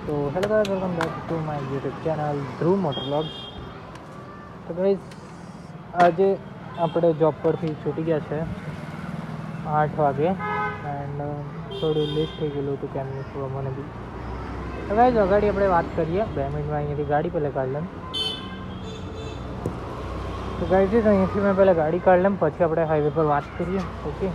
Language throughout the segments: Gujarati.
तो hello guys, welcome back to my YouTube channel Dhruv motor vlogs. તો ગાઈસ આજે આપણે જોબ પરથી છૂટી ગયા છે 8 વાગે એન્ડ થોડું લેટ થઈ ગયેલું હતું કેમનું શું મને બી। તો ગાઈસ અગાડી આપણે વાત કરીએ 2 મિનિટમાં અહીંયાથી ગાડી પહેલાં કાઢી લઉં। તો ગાઈસ અહીંયાથી મેં પહેલાં ગાડી કાઢી લઉં પછી આપણે હાઈવે પર વાત કરીએ। ઓકે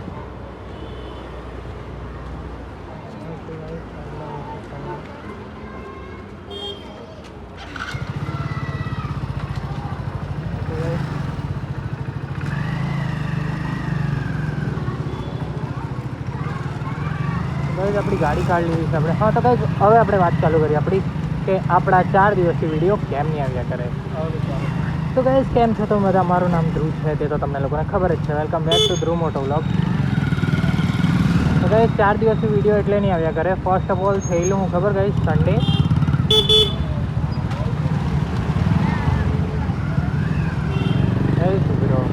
આપણી ગાડી કાઢી લીધી છે આપણે। હા તો ગાઈસ હવે આપણે વાત ચાલુ કરીએ આપણી કે આપણા 4 દિવસથી વિડીયો કેમ નહીં આવ્યા કરે। તો ગાઈસ કેમ છો તો બધા, મારું નામ ધ્રુવ છે તે તો તમને લોકોને ખબર જ છે। વેલકમ બેક ટુ ધ્રુવ મોટો વ્લોગ। તો ગાઈસ 4 દિવસથી વિડીયો એટલે નહીં આવ્યા કરે। ફર્સ્ટ ઓફ ઓલ થયેલું હું ખબર ગાઈસ, સન્ડે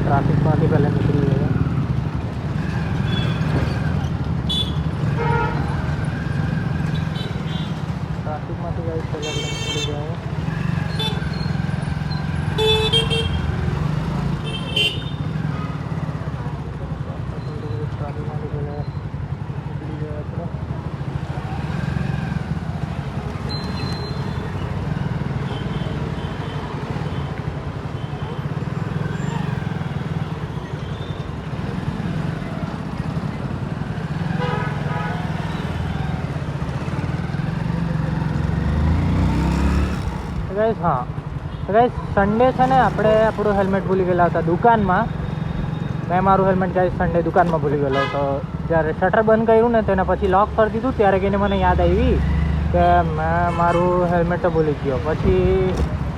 ટ્રાફિકમાંથી પહેલાં નીકળી ગયો। ट्राफिक गाइस पहले निकल गए ट्राफिक में निकल गया गाइस। हाँ तो गाइस संडे है ने આપણે આપણું હેલ્મેટ ભૂલી ગયેલા હતા દુકાનમાં। મેં મારું હેલ્મેટ ગાઈસ સંડે દુકાનમાં ભૂલી ગયેલો હતો। જ્યારે શટર બંધ કર્યું ને તેના પછી લોક કરી દીધું ત્યારે કહીને મને યાદ આવી કે મેં મારું હેલ્મેટ તો ભૂલી ગયો। પછી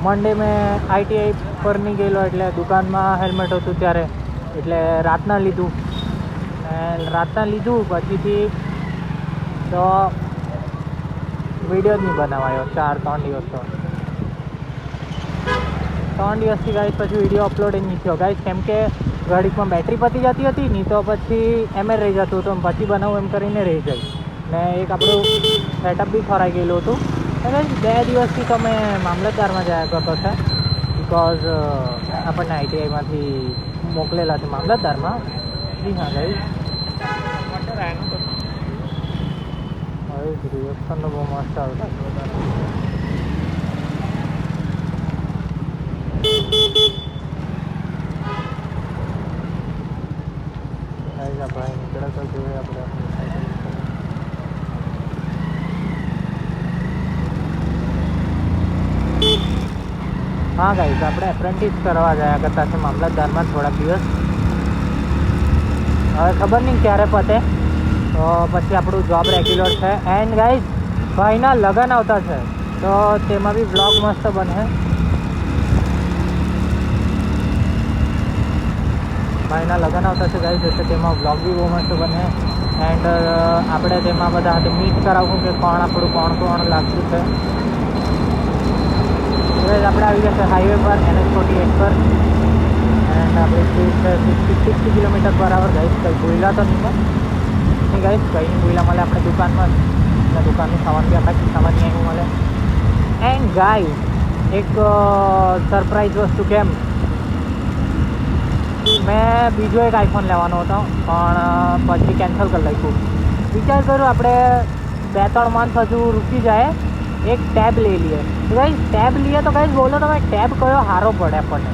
મંડે મેં આઈટીઆઈ પર નહીં ગયેલો એટલે દુકાનમાં હેલ્મેટ હતું ત્યારે એટલે રાતના લીધું પછીથી તો વિડીયો જ નહીં બનાવાયો 3 દિવસ તો 3 દિવસથી ગાઈસ પછી વિડીયો અપલોડ જ નહીં થયો ગાઈસ, કેમ કે ઘડીકમાં બેટરી પતી જતી હતી નહીં તો પછી એમ જ રહી જતું હતું, પછી બનાવું એમ કરીને રહી જાય ને એક આપણું સેટઅપ બી ખોરાઈ ગયેલું હતું। અને 2 દિવસથી તો મેં મામલતદારમાં જયા કરતો છે બિકોઝ આપણને આઈટીઆઈમાંથી મોકલેલા છે મામલતદારમાં। જી હા ગાઈસ, રિએક્શન તો બહુ મસ્ત આવતા ભાઈ નીકળે તો જોઈએ આપણે। હા ગાઈસ આપણે એપ્રેન્ટિસ કરવા જયા કરતા છે મામલતદારમાં થોડાક દિવસ। હવે ખબર નહીં ક્યારે પતે તો પછી આપણું જોબ રેગ્યુલર છે। એન્ડ ગાઈસ ભાઈના લગ્ન આવતા છે તો તેમાં બી વ્લોગ મસ્ત બને। ભાઈના લગ્ન આવતા છે ગાઈસ એટલે તેમાં વ્લોગ બી બહુ મસ્ત બને। એન્ડ આપણે તેમાં બધા હાથે મીટ કરાવવું કે કોણ લાગતું છે। આપણે આવી ગયા છે હાઈવે પર NH48 પર એન્ડ આપણી સ્પીડ છે 60 કિલોમીટર પર આવર ગાઈસ। કંઈ ભૂલા તો નહીં ગાઈસ, કંઈ નહીં ભૂલા મળે આપણે દુકાનમાં એટલે દુકાનનું સામાન બી આપણા ખિસ્સામાં નહીં આવ્યું મળે। એન્ડ ગાઈસ એક સરપ્રાઈઝ વસ્તુ કેમ, મેં બીજો એક આઈફોન લેવાનો હતો પણ પછી કેન્સલ કરી નાખ્યું। વિચાર કર્યું આપણે 2-3 મંથ હજુ રૂકી જાય, એક ટેબ લઈ લઈએ। તો ગાઈસ ટેબ લઈએ તો ગાઈસ બોલો તમે ટેબ કયો સારો પડે આપણને?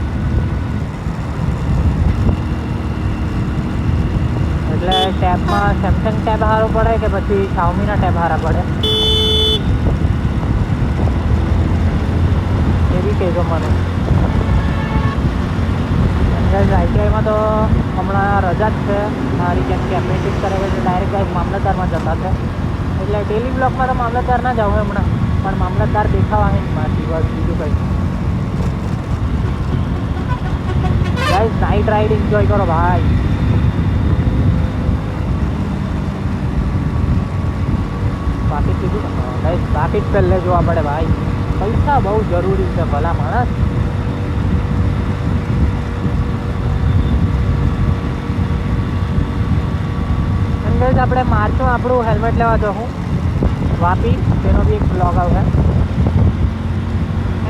એટલે ટેબમાં સેમસંગ ટેબ સારો પડે કે પછી શાઓમીના ટેબ સારા પડે એ બી કહેજો મને ગાઈસ। આઈટીઆઈમાં તો હમણાં રજા જ છે મારી, કેમ કે એપ્રેન્ટિસ કરે એટલે ડાયરેક્ટ ગાઈસ મામલતદારમાં જતા છે એટલે ડેલી બ્લોકમાં તો મામલતદાર ના જાઉં હમણાં, પણ મામલતદાર દેખાવા હે મારી બસ બીજું કંઈ। ગાઈસ નાઇટ રાઈડ એન્જોય કરો ભાઈ। ટ્રાફિક કીધું ગાઈસ, ટ્રાફિક પહેલે જોવા પડે ભાઈ, પૈસા બહુ જરૂરી છે ભલા માણસ। ગાઈસ આપણે માર્ચમાં આપણું હેલ્મેટ લેવા જવું વાપી તેનો બી એક બ્લોગ આવશે.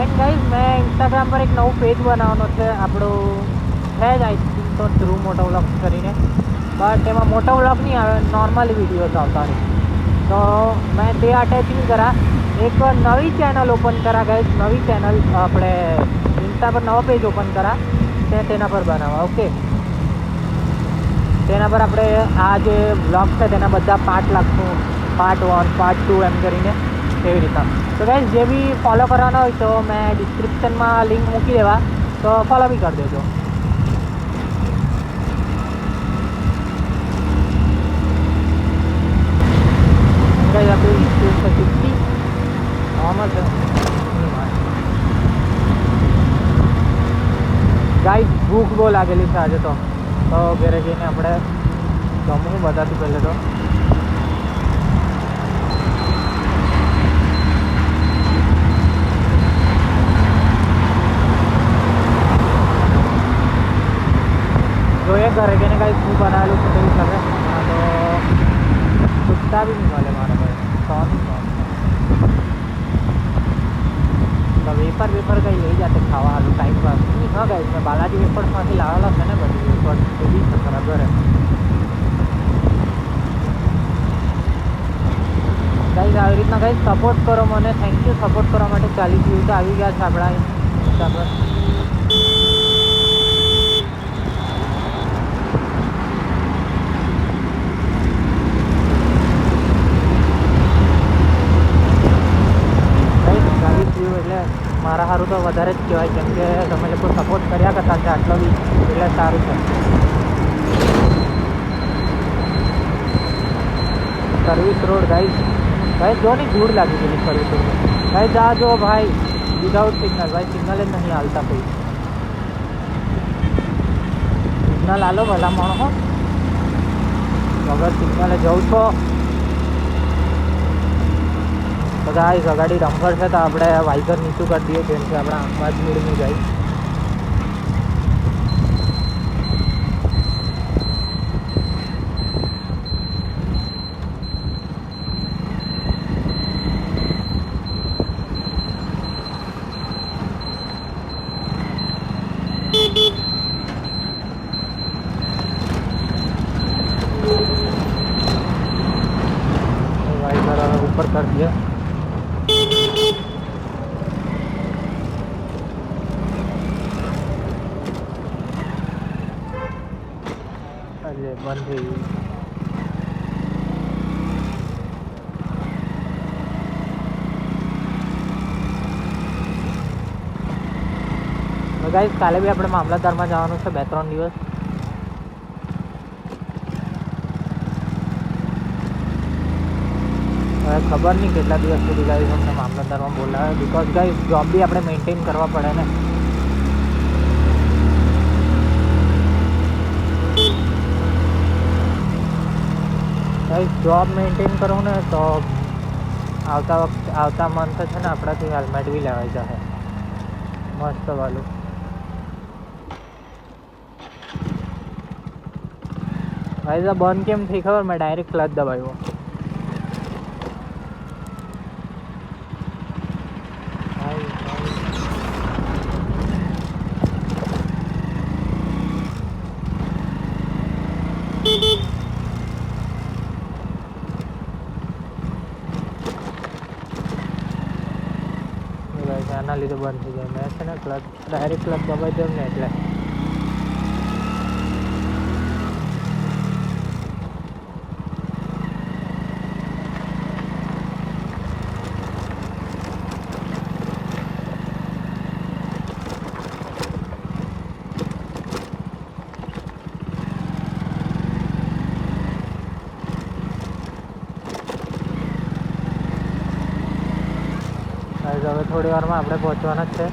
એન્ડ ગાઈઝ મેં ઇન્સ્ટાગ્રામ પર એક નવું પેજ બનાવવાનો છે આપણું છે જ આઈ થિંક તો ધ્રુવ મોટો વ્લોગ્સ કરીને, બટ એમાં મોટો વ્લોગ નહીં આવે, નોર્મલ વિડીયોઝ આવતા રહે. તો મેં તે અટેચ નહીં કરા, એક નવી ચેનલ ઓપન કરા ગાઈઝ, નવી ચેનલ આપણે ઇન્સ્ટા પર નવો પેજ ઓપન કરા તેના પર બનાવવા. ઓકે, તેના પર આપણે આ જે બ્લોગ છે તેના બધા પાર્ટ લાગશું, પાર્ટ 1 પાર્ટ 2 એમ કરીને એવી રીતના. તો ગાઈઝ જે બી ફોલો કરવાના હોય તો મેં ડિસ્ક્રિપ્શનમાં લિંક મૂકી દેવા, તો ફોલો બી કરી દેજો. ગાઈઝ આપણી સ્પીડ છે 50 નોર્મલ છે. ગાઈઝ ભૂખ બહુ લાગેલી છે આજે તો ઘરે જઈને આપણે જમવું બધાથી પહેલે તો. જોઈએ ઘરે જઈને કાંઈ શું બનાવેલું છે તેવી ખબર. તો છૂટતા બી નહીં મળે મારા ભાઈ, તો વેફર કંઈ લઈ જાતે ખાવા હાલું ટાઈમ પાસ નહીં. હા ગાઈઝ મેં બાલાજી વેફર્સમાંથી લાવેલા છે ને બધી વેફર્સ, એ બી છે બરાબર. ગાઈઝ આવી રીતના ગાઈઝ સપોર્ટ કરો મને, થેન્ક યુ સપોર્ટ કરવા માટે. 40 વ્યૂ તો આવી ગયા છે આપણા ઇન્સ્ટા પર. એટલે મારા સારું તો વધારે જ કહેવાય, કેમ કે તમે લોકો સપોર્ટ કર્યા કરતા છે આટલો બી, એટલે સારું છે. સર્વિસ રોડ ગાઈઝ જો ની ધૂળ લાગી ગયેલી સર્વિસ રોડ. ગાઈઝ આ જો ભાઈ વિધાઉટ સિગ્નલ, ભાઈ સિગ્નલ જ નહીં હાલતા કોઈ. સિગ્નલ હાલો ભલા માણો, વગર સિગ્નલે જવું છો. તો ગાઈઝ અગાડી ડમ્પર છે તો આપણે વાઇઝર નીચું કરી દઈએ, જેમ કે આપણા આંખમાં જ મીડ નહીં જાય. વાઇઝર હવે ઉપર કરી દઈએ. બંધ થઈ ગયું. ગાઈઝ કાલે બી આપણે મામલતદારમાં જવાનું છે 2-3 દિવસ. હવે ખબર નહીં કેટલા દિવસ સુધી ગાઈઝ અમને મામલતદારમાં બોલાવે, બિકોઝ ગાઈઝ જોબ બી આપણે મેન્ટેન કરવા પડે ને. જોબ મેન્ટેન કરું ને તો આવતા મંથ છે ને આપણાથી હેલ્મેટ બી લેવાઈ જશે મસ્ત વાલું. ભાઈ બંધ કેમ થઈ ખબર, મેં ડાયરેક્ટ ક્લચ દબાવ્યો. આના લીધે બંધ થઈ જાય. મેં છે ને ક્લચ ડાયરેક્ટ ક્લચ દબાવી દઉં ને એટલે. હવે થોડી વારમાં આપણે પહોંચવાના જ છે.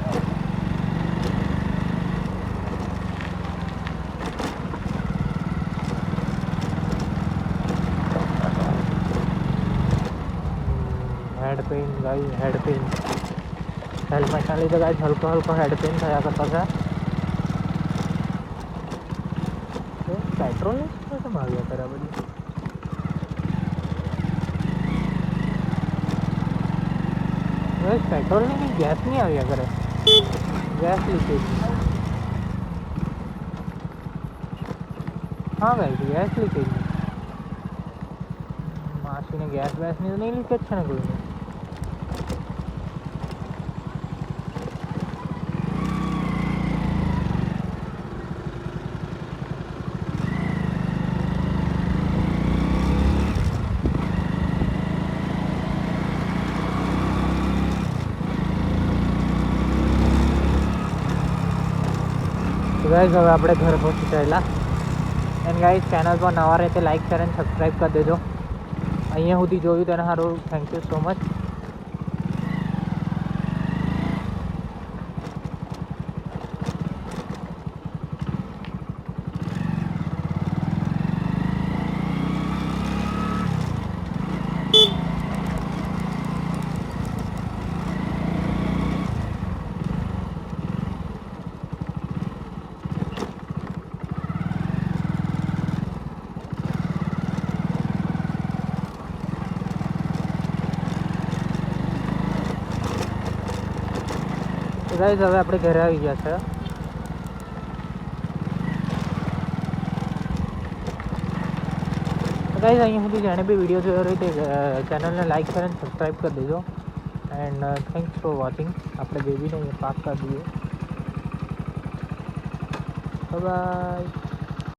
હેડ પેઇન ગાઈઝ, હેડ પેઇન હેલ્મેટના લીધે ગાઈઝ હલકો હેડ પેઇન થયા કરતા છે. પેટ્રોલ કેમ આવ્યા કર્યા બધી. गाइस पेट्रोल नहीं गैस नहीं आ गया करे गैस लीकेज हाँ गाइस गैस लीकेज मासी ने गैस वैस नहीं लीकेज છે ને કોઈ નહીં तो गाइस હવે આપણે ઘર પહોંચી ગયેલા એન્ડ ગાઈસ ચેનલ પર નવા રહે તે લાઈક શેર એન્ડ સબસ્ક્રાઈબ કરી દેજો અહીંયા સુધી જોયું તેના સારું thank you so much guys હવે આપણે ઘરે આવી ગયા છે ગાઈસ અહીંયા સુધી જેણે બી વિડીયો જોયો હોય તે ચેનલને લાઈક શેર અને સબસ્ક્રાઈબ કરી દેજો એન્ડ થેન્ક્સ ફોર વોચિંગ આપણે બેબીને પાક કરી દઈએ બાય